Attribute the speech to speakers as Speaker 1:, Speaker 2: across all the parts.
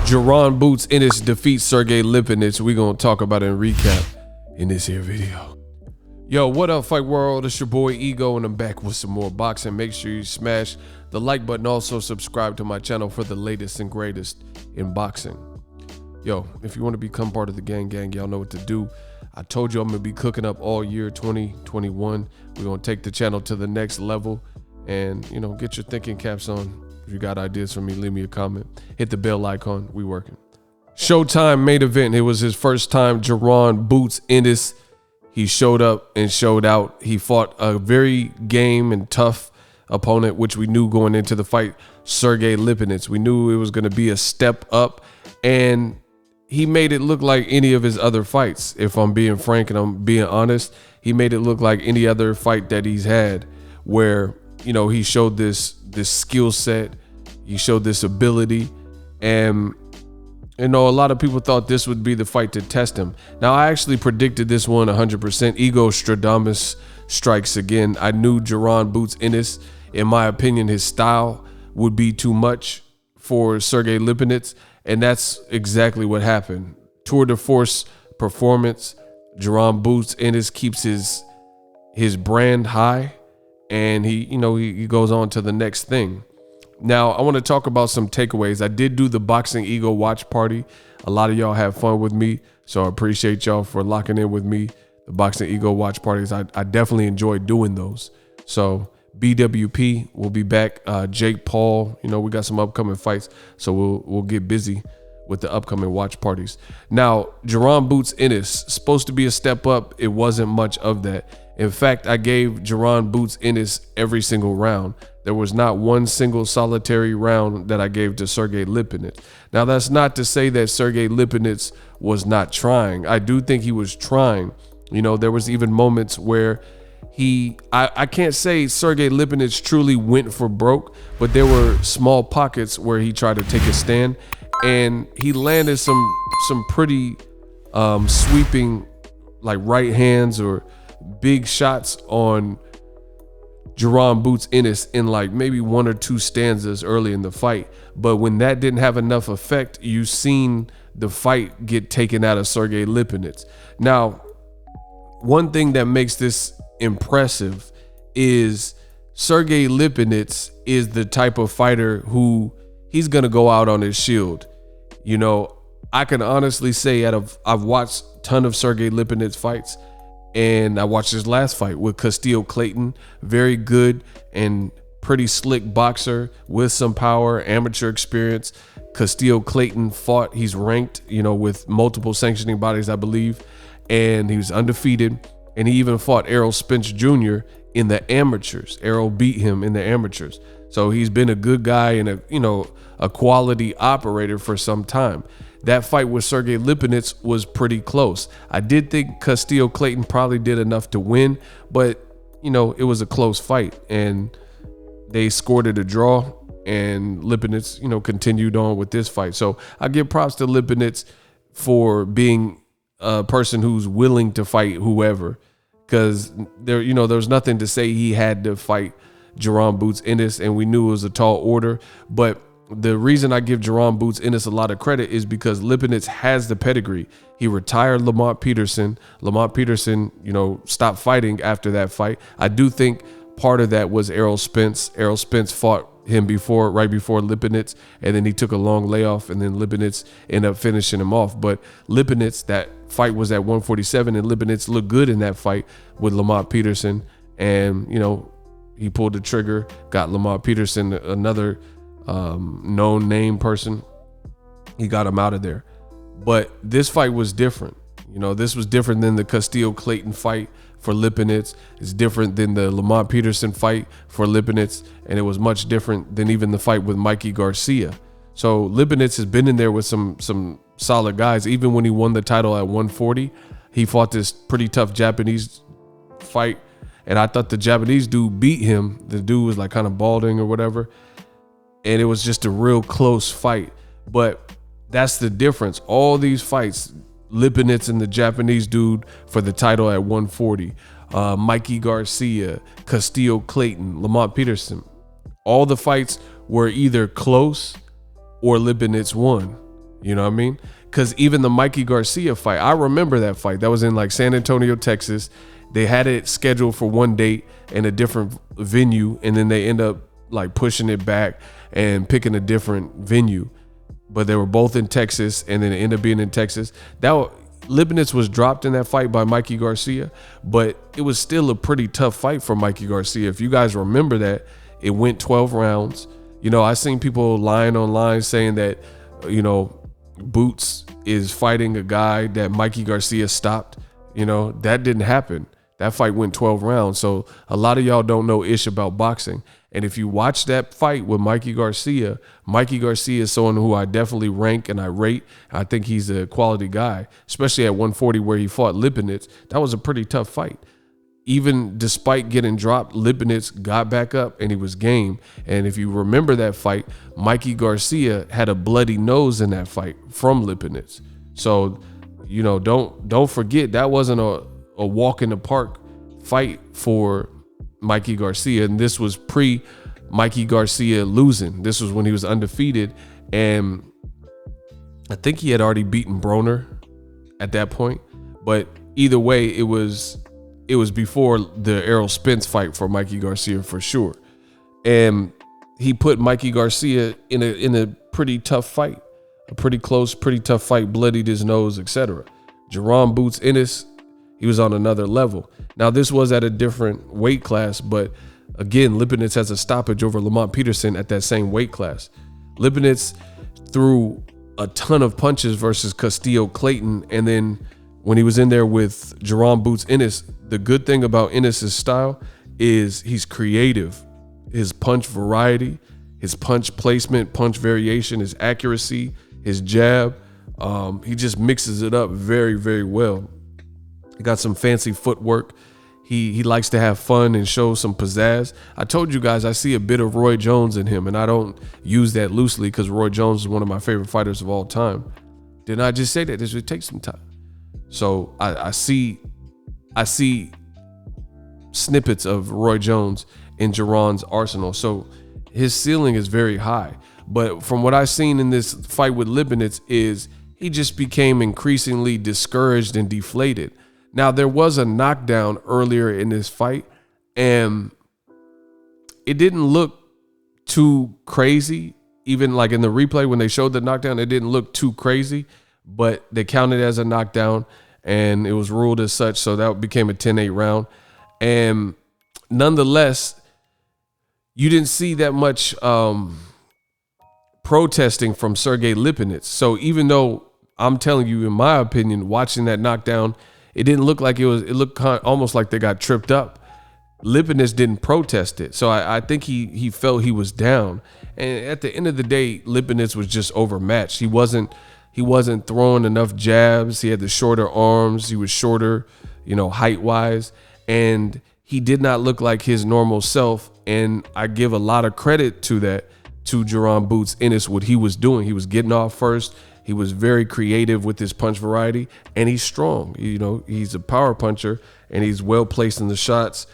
Speaker 1: Jaron Boots Ennis defeats Sergey Lipinets. We're going to talk about it and recap in this here video. Yo, what up, Fight World? It's your boy Ego, and I'm back with some more boxing. Make sure you smash the like button. Also, subscribe to my channel for the latest and greatest in boxing. Yo, if you want to become part of the gang, y'all know what to do. I told you I'm going to be cooking up all year 2021. We're going to take the channel to the next level and, you know, get your thinking caps on. If you got ideas for me, leave me a comment. Hit the bell icon. We working. Showtime main event. It was his first time. Jaron Boots Ennis. He showed up and showed out. He fought a very game and tough opponent, which we knew going into the fight, Sergey Lipinets. We knew it was going to be a step up, and he made it look like any of his other fights. If I'm being frank and I'm being honest, he made it look like any other fight that he's had where, you know, he showed this skill set, he showed this ability, and you know, a lot of people thought this would be the fight to test him. Now, I actually predicted this one 100%. Ego Stradamus strikes again. I knew Jaron Boots Ennis, in my opinion, his style would be too much for Sergey Lipinets, and that's exactly what happened. Tour de force performance. Jaron Boots Ennis keeps his brand high, and he goes on to the next thing. Now, I want to talk about some takeaways. I did do the Boxingego watch party. A lot of y'all have fun with me, so I appreciate y'all for locking in with me. The Boxingego watch parties, I definitely enjoy doing those. So BWP will be back. Jake Paul, you know, we got some upcoming fights, so we'll get busy with the upcoming watch parties. Now, Jaron Boots Ennis, supposed to be a step up. It wasn't much of that. In fact, I gave Jaron Boots Ennis every single round. There was not one single solitary round that I gave to Sergey Lipinets. Now, that's not to say that Sergey Lipinets was not trying. I do think he was trying. You know, there was even moments where I can't say Sergey Lipinets truly went for broke, but there were small pockets where he tried to take a stand, and he landed some pretty sweeping, like, right hands or big shots on Jaron Boots Ennis in like maybe one or two stanzas early in the fight. But when that didn't have enough effect, you seen the fight get taken out of Sergey Lipinets. Now, one thing that makes this impressive is Sergey Lipinets is the type of fighter who he's gonna go out on his shield. You know, I can honestly say I've watched a ton of Sergey Lipinets fights, and I watched his last fight with Castillo Clayton. Very good and pretty slick boxer with some power, amateur experience. Castillo Clayton fought, he's ranked, you know, with multiple sanctioning bodies, I believe, and he was undefeated. And he even fought Errol Spence Jr. in the amateurs. Errol beat him in the amateurs. So he's been a good guy and a quality operator for some time. That fight with Sergey Lipinets was pretty close. I did think Castillo Clayton probably did enough to win, but, you know, it was a close fight, and they scored it a draw, and Lipinets, you know, continued on with this fight. So I give props to Lipinets for being a person who's willing to fight whoever, because there's nothing to say he had to fight Jaron Boots Ennis, and we knew it was a tall order. But the reason I give Jaron Boots Ennis a lot of credit is because Lipinets has the pedigree. He retired Lamont Peterson. Lamont Peterson, you know, stopped fighting after that fight. I do think part of that was Errol Spence. Errol Spence fought him right before Lipinets, and then he took a long layoff, and then Lipinets ended up finishing him off. But Lipinets, that fight was at 147, and Lipinets looked good in that fight with Lamont Peterson, and, you know, he pulled the trigger, got Lamont Peterson, another known name person. He got him out of there. But this fight was different. You know, this was different than the Castillo Clayton fight for Lipinets. It's different than the Lamont Peterson fight for Lipinets, and it was much different than even the fight with Mikey Garcia. So Lipinets has been in there with some solid guys. Even when he won the title at 140, he fought this pretty tough Japanese fight, and I thought the Japanese dude beat him. The dude was like kind of balding or whatever, and it was just a real close fight. But that's the difference. All these fights, Lipinets and the Japanese dude for the title at 140, Mikey Garcia, Castillo Clayton, Lamont Peterson, all the fights were either close or Lipinets won. You know what I mean? Because even the Mikey Garcia fight, I remember that fight. That was in like San Antonio, Texas. They had it scheduled for one date in a different venue, and then they end up like pushing it back and picking a different venue. But they were both in Texas, and then it ended up being in Texas. Lipinets was dropped in that fight by Mikey Garcia, but it was still a pretty tough fight for Mikey Garcia. If you guys remember that, it went 12 rounds. You know, I seen people lying online saying that, you know, Boots is fighting a guy that Mikey Garcia stopped. You know, that didn't happen. That fight went 12 rounds. So a lot of y'all don't know ish about boxing. And if you watch that fight with Mikey Garcia is someone who I definitely rank and I rate. I think he's a quality guy, especially at 140 where he fought Lipinets. That was a pretty tough fight. Even despite getting dropped, Lipinets got back up and he was game. And if you remember that fight, Mikey Garcia had a bloody nose in that fight from Lipinets. So, you know, don't forget that wasn't a walk in the park fight for Mikey Garcia, and this was pre Mikey Garcia losing. This was when he was undefeated, and I think he had already beaten Broner at that point. But either way, it was before the Errol Spence fight for Mikey Garcia for sure, and he put Mikey Garcia in a pretty tough fight, a pretty close, pretty tough fight. Bloodied his nose, etc. Jaron Boots Ennis, he was on another level. Now, this was at a different weight class, but again, Lipinets has a stoppage over Lamont Peterson at that same weight class. Lipinets threw a ton of punches versus Castillo Clayton, and then when he was in there with Jaron Boots Ennis, the good thing about Ennis' style is he's creative. His punch variety, his punch placement, punch variation, his accuracy, his jab, he just mixes it up very, very well. He got some fancy footwork. He likes to have fun and show some pizzazz. I told you guys I see a bit of Roy Jones in him, and I don't use that loosely because Roy Jones is one of my favorite fighters of all time. Didn't I just say that? This would take some time. So I see snippets of Roy Jones in Jaron's arsenal. So his ceiling is very high. But from what I've seen in this fight with Lipinets is he just became increasingly discouraged and deflated. Now, there was a knockdown earlier in this fight, and it didn't look too crazy. Even like in the replay, when they showed the knockdown, it didn't look too crazy, but they counted it as a knockdown, and it was ruled as such, so that became a 10-8 round. And nonetheless, you didn't see that much protesting from Sergey Lipinets. So even though I'm telling you, in my opinion, watching that knockdown, it didn't look like it looked almost like they got tripped up. Lipinets didn't protest it. So I think he felt he was down. And at the end of the day, Lipinets was just overmatched. He wasn't throwing enough jabs. He had the shorter arms. He was shorter, height-wise. And he did not look like his normal self. And I give a lot of credit to that, to Jaron Boots Ennis, what he was doing. He was getting off first. He was very creative with his punch variety, and he's strong. He's a power puncher, and he's well placed in the shots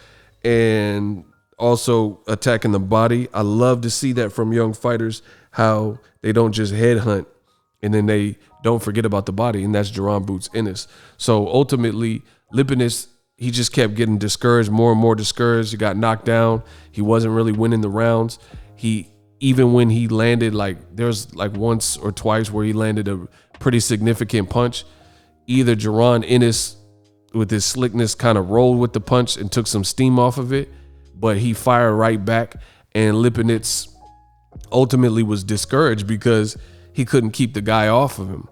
Speaker 1: and also attacking the body. I love to see that from young fighters, how they don't just headhunt and then they don't forget about the body, and that's Jaron Boots Ennis. So ultimately, Lipinets, he just kept getting discouraged, more and more discouraged. He got knocked down. He wasn't really winning the rounds. Even when he landed, there's once or twice where he landed a pretty significant punch, either Jaron Ennis with his slickness kind of rolled with the punch and took some steam off of it, but he fired right back, and Lipinets ultimately was discouraged because he couldn't keep the guy off of him.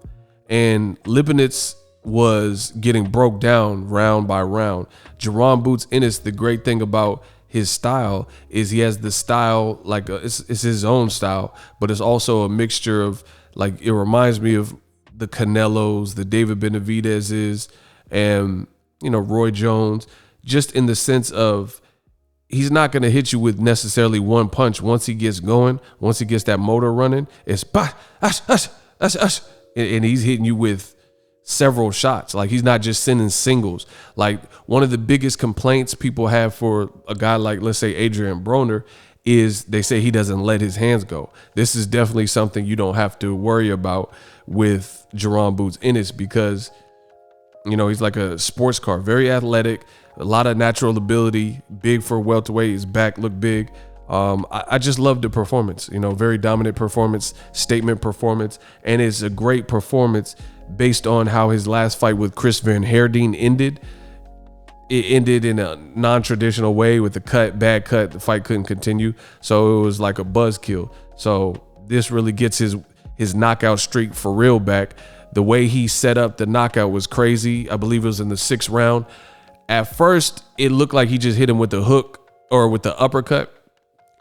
Speaker 1: And Lipinets was getting broke down round by round. Jaron Boots Ennis, the great thing about his style is he has the style, it's his own style, but it's also a mixture of, it reminds me of the Canelos, the David Benavidez's, and, Roy Jones, just in the sense of he's not going to hit you with necessarily one punch. Once he gets going, once he gets that motor running, it's and he's hitting you with several shots. He's not just sending singles. One of the biggest complaints people have for a guy like, let's say, Adrian Broner is they say he doesn't let his hands go. This is definitely something you don't have to worry about with Jaron Boots Ennis, because, you know, he's like a sports car, very athletic, a lot of natural ability, big for welterweight. His back looked big. I just love the performance, you know, very dominant performance, statement performance. And it's a great performance based on how his last fight with Chris Van Heerden ended. It ended in a non-traditional way with a bad cut. The fight couldn't continue. So it was like a buzzkill. So this really gets his knockout streak for real back. The way he set up the knockout was crazy. I believe it was in the 6th round. At first, it looked like he just hit him with the hook or with the uppercut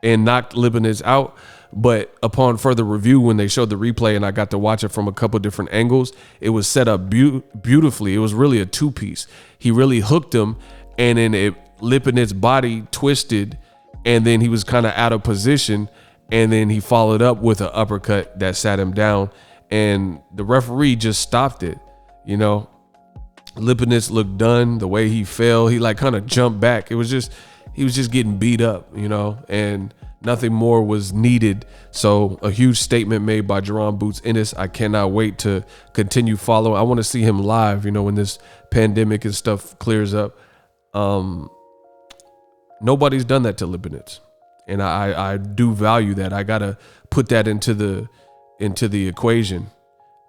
Speaker 1: and knocked Lipinets out. But upon further review, when they showed the replay and I got to watch it from a couple different angles, it was set up beautifully. It was really a 2-piece. He really hooked him, and then Lipinets' body twisted, and then he was kind of out of position, and then he followed up with an uppercut that sat him down, and the referee just stopped it. You know, Lipinets looked done. The way he fell, he like kind of jumped back. He was just getting beat up, you know, and nothing more was needed. So a huge statement made by Jaron Boots Ennis. I cannot wait to continue following. I want to see him live, you know, when this pandemic and stuff clears up. Nobody's done that to Lipinets, and I do value that. I gotta put that into the equation.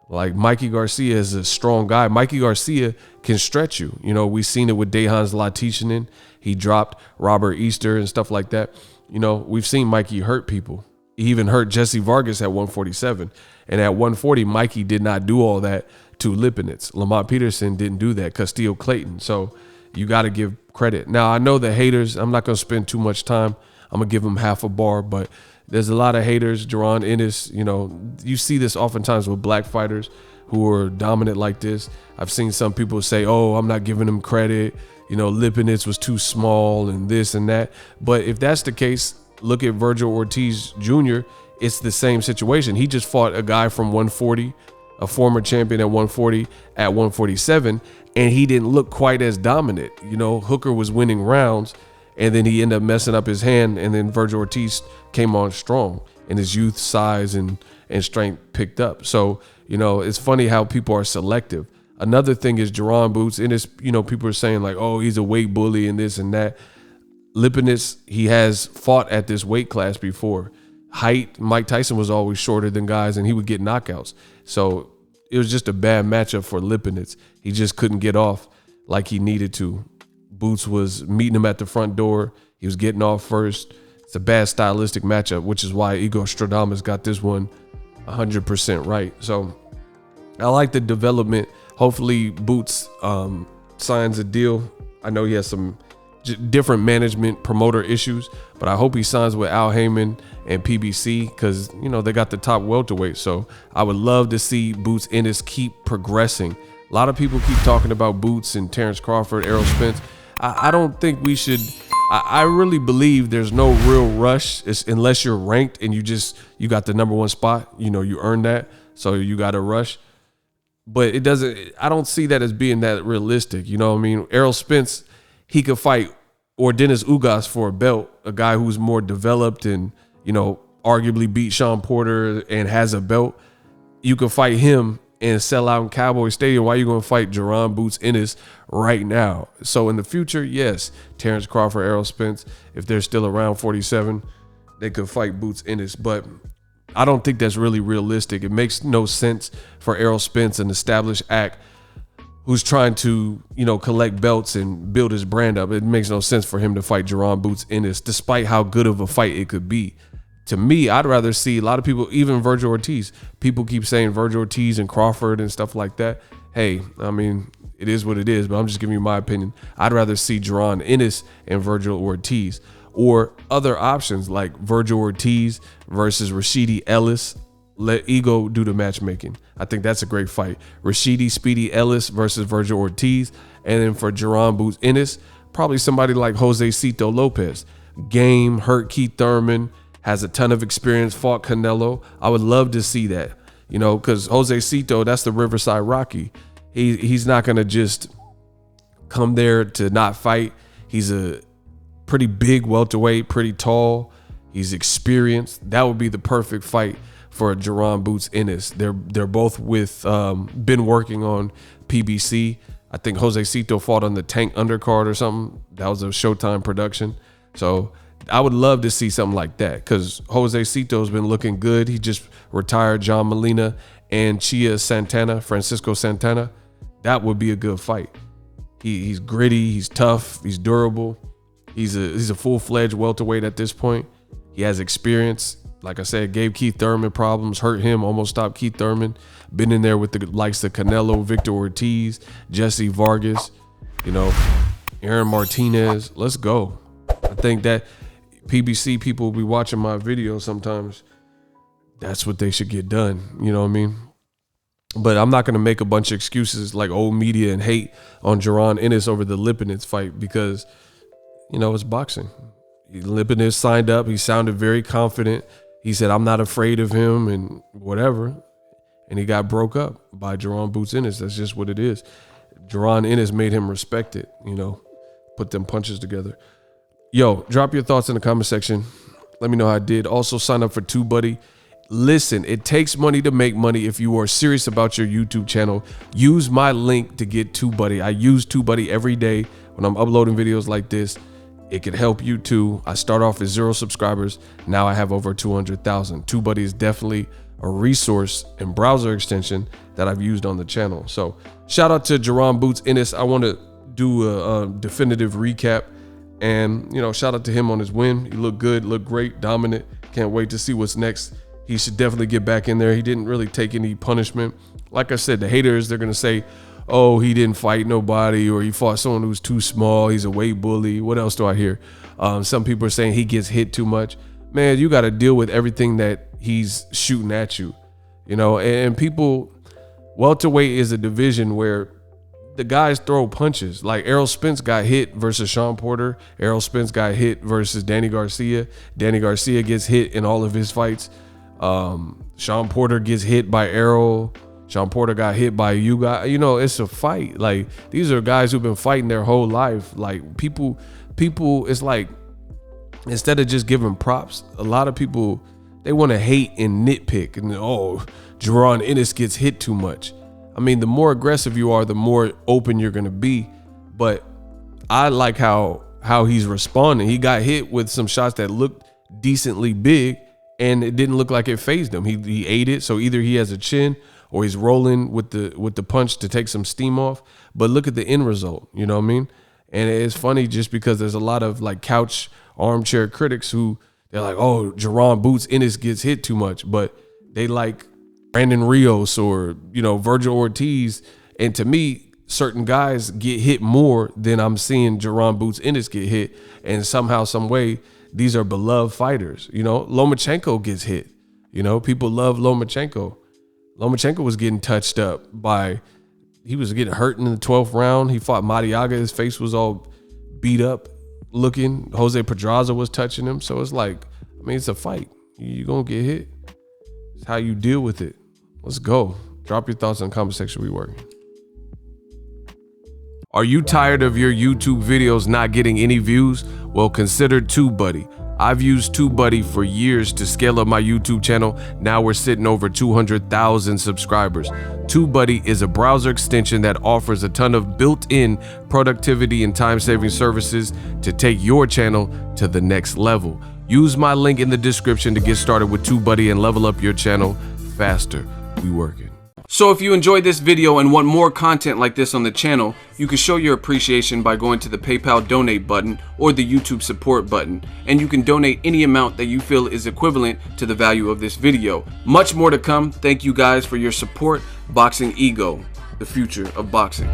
Speaker 1: Like, Mikey Garcia is a strong guy. Mikey Garcia can stretch you. You know, we've seen it with Dejan Zlaticanin. He dropped Robert Easter and stuff like that. You know, we've seen Mikey hurt people. He even hurt Jesse Vargas at 147. And at 140, Mikey did not do all that to Lipinets. Lamont Peterson didn't do that. Castillo Clayton. So you got to give credit. Now, I know the haters, I'm not going to spend too much time. I'm going to give them half a bar, but there's a lot of haters. Jaron Ennis, you know, you see this oftentimes with black fighters who are dominant like this. I've seen some people say, oh, I'm not giving him credit. You know, Lipinets was too small and this and that. But if that's the case, look at Virgil Ortiz Jr. It's the same situation. He just fought a guy from 140, a former champion at 140, at 147, and he didn't look quite as dominant. You know, Hooker was winning rounds, and then he ended up messing up his hand, and then Virgil Ortiz came on strong, and his youth, size, and strength picked up. So, you know, it's funny how people are selective. Another thing is Jaron Boots Ennis, you know, people are saying like, oh, he's a weight bully and this and that. Lipinets, he has fought at this weight class before. Height, Mike Tyson was always shorter than guys, and he would get knockouts. So it was just a bad matchup for Lipinets. He just couldn't get off like he needed to. Boots was meeting him at the front door. He was getting off first. It's a bad stylistic matchup, which is why Igor Stradamus got this one 100% right. So I like the development. Hopefully Boots signs a deal. I know he has some different management promoter issues, but I hope he signs with Al Heyman and PBC, because, you know, they got the top welterweight. So I would love to see Boots Ennis keep progressing. A lot of people keep talking about Boots and Terrence Crawford, Errol Spence. I don't think we should. I really believe there's no real rush unless you're ranked and you got the number 1 spot. You know, you earned that, so you got to rush. But it doesn't. I don't see that as being that realistic. You know what I mean? Errol Spence, he could fight, or Dennis Ugas for a belt, a guy who's more developed and, you know, arguably beat Sean Porter and has a belt. You could fight him and sell out in Cowboy Stadium. Why are you going to fight Jaron Boots Ennis right now? So in the future, yes, Terrence Crawford, Errol Spence, if they're still around 47, they could fight Boots Ennis. But I don't think that's really realistic. It makes no sense for Errol Spence, an established act who's trying to, you know, collect belts and build his brand up. It makes no sense for him to fight Jaron Boots Ennis, despite how good of a fight it could be. To me, I'd rather see a lot of people, even Virgil Ortiz. People keep saying Virgil Ortiz and Crawford and stuff like that. Hey, I mean, it is what it is, but I'm just giving you my opinion. I'd rather see Jaron Ennis and Virgil Ortiz, or other options like Virgil Ortiz versus Rashidi Ellis. Let Ego do the matchmaking. I think that's a great fight. Rashidi Speedy Ellis versus Virgil Ortiz. And then for Jaron Boots Ennis, probably somebody like Jose Cito Lopez. Game, hurt Keith Thurman, has a ton of experience, fought Canelo. I would love to see that, you know, because Jose Cito, that's the Riverside Rocky. He's not going to just come there to not fight. He's a pretty big welterweight, pretty tall. He's experienced. That would be the perfect fight for Jaron Boots Ennis. They're both with been working on PBC. I think Jose Cito fought on the Tank undercard or something. That was a Showtime production. So I would love to see something like that because Jose Cito's been looking good. He just retired John Molina and Francisco Santana. That would be a good fight. He's gritty, he's tough, he's durable. He's a full-fledged welterweight at this point. He has experience. Like I said, gave Keith Thurman problems, hurt him, almost stopped Keith Thurman. Been in there with the likes of Canelo, Victor Ortiz, Jesse Vargas, Aaron Martinez. Let's go. I think that PBC people will be watching my videos sometimes. That's what they should get done. You know what I mean? But I'm not going to make a bunch of excuses like old media and hate on Jaron Ennis over the Lipinets fight because, it's boxing. Lipinets signed up. He sounded very confident. He said, I'm not afraid of him and whatever. And he got broke up by Jaron Boots Ennis. That's just what it is. Jaron Ennis made him respect it, put them punches together. Yo, drop your thoughts in the comment section. Let me know how I did. Also, sign up for TUBEBUDDY. Listen, it takes money to make money. If you are serious about your YouTube channel, use my link to get TUBEBUDDY. I use TUBEBUDDY every day when I'm uploading videos like this. It could help you too. I start off with 0 subscribers. Now I have over 200,000. TUBEBUDDY is definitely a resource and browser extension that I've used on the channel. So shout out to Jaron Boots Ennis. I want to do a definitive recap and, shout out to him on his win. He looked good, looked great, dominant. Can't wait to see what's next. He should definitely get back in there. He didn't really take any punishment. Like I said, the haters, they're going to say, oh, he didn't fight nobody or he fought someone who's too small. He's a weight bully. What else do I hear? Some people are saying he gets hit too much. Man, you got to deal with everything that he's shooting at you, and people, welterweight is a division where the guys throw punches. Like Errol Spence got hit versus Sean Porter. Errol Spence got hit versus Danny Garcia. Danny Garcia gets hit in all of his fights. Sean Porter gets hit by Errol. Sean Porter got hit by you guys. It's a fight. Like, these are guys who've been fighting their whole life. Like, people, it's like, instead of just giving props, a lot of people, they want to hate and nitpick. And, oh, Jaron Ennis gets hit too much. I mean, the more aggressive you are, the more open you're going to be. But I like how he's responding. He got hit with some shots that looked decently big, and it didn't look like it fazed him. He ate it. So either he has a chin or he's rolling with the punch to take some steam off. But look at the end result, you know what I mean? And it's funny just because there's a lot of like couch armchair critics who they're like, oh, Jaron Boots Ennis gets hit too much. But they like Brandon Rios or, Virgil Ortiz. And to me, certain guys get hit more than I'm seeing Jaron Boots Ennis get hit. And somehow, some way, these are beloved fighters. Lomachenko gets hit. People love Lomachenko. Lomachenko was getting touched up he was getting hurt in the 12th round. He fought Madiaga. His face was all beat up looking. Jose Pedraza was touching him. So it's like, it's a fight. You're going to get hit. It's how you deal with it. Let's go. Drop your thoughts in the comment section. We working. Are you tired of your YouTube videos not getting any views? Well, consider TUBEBUDDY. I've used TUBEBUDDY for years to scale up my YouTube channel. Now we're sitting over 200,000 subscribers. TUBEBUDDY is a browser extension that offers a ton of built-in productivity and time-saving services to take your channel to the next level. Use my link in the description to get started with TUBEBUDDY and level up your channel faster. We working. So if you enjoyed this video and want more content like this on the channel, you can show your appreciation by going to the PayPal donate button or the YouTube support button, and you can donate any amount that you feel is equivalent to the value of this video. Much more to come. Thank you guys for your support. Boxingego, the future of boxing.